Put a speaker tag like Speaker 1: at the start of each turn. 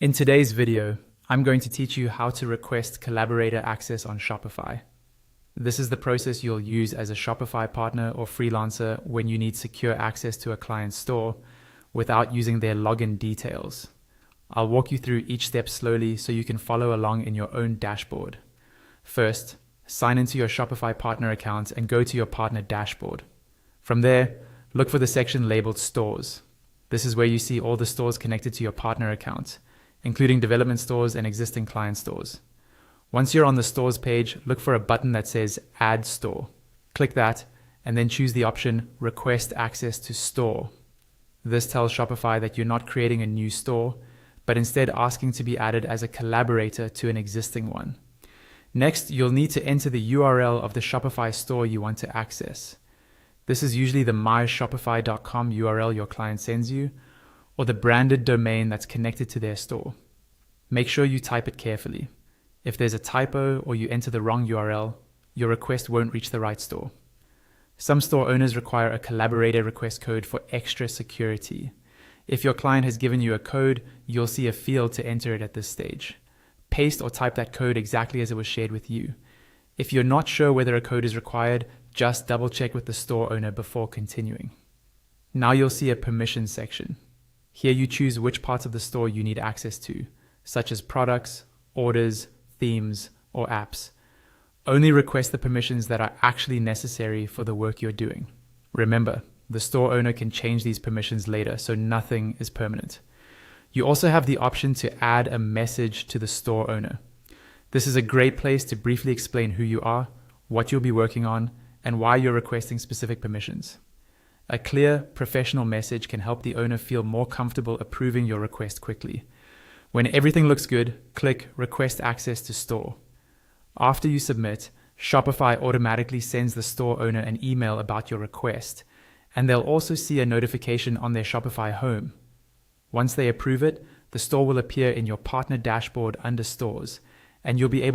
Speaker 1: In today's video, I'm going to teach you how to request Collaborator access on Shopify. This is the process you'll use as a Shopify partner or freelancer when you need secure access to a client's store without using their login details. I'll walk you through each step slowly so you can follow along in your own dashboard. First, sign into your Shopify Partner account and go to your partner dashboard. From there, look for the section labeled Stores. This is where you see all the stores connected to your partner account, including development stores and existing client stores. Once you're on the stores page, look for a button that says Add Store. Click that and then choose the option Request Access to Store. This tells Shopify that you're not creating a new store, but instead asking to be added as a collaborator to an existing one. Next, you'll need to enter the URL of the Shopify store you want to access. This is usually the myshopify.com URL your client sends you, or the branded domain that's connected to their store. Make sure you type it carefully. If there's a typo or you enter the wrong URL, your request won't reach the right store. Some store owners require a collaborator request code for extra security. If your client has given you a code, you'll see a field to enter it at this stage. Paste or type that code exactly as it was shared with you. If you're not sure whether a code is required, just double check with the store owner before continuing. Now you'll see a permissions section. Here you choose which parts of the store you need access to, such as products, orders, themes, or apps. Only request the permissions that are actually necessary for the work you're doing. Remember, the store owner can change these permissions later, so nothing is permanent. You also have the option to add a message to the store owner. This is a great place to briefly explain who you are, what you'll be working on, and why you're requesting specific permissions. A clear, professional message can help the owner feel more comfortable approving your request quickly. When everything looks good, click Request Access to Store. After you submit, Shopify automatically sends the store owner an email about your request, and they'll also see a notification on their Shopify home. Once they approve it, the store will appear in your partner dashboard under Stores, and you'll be able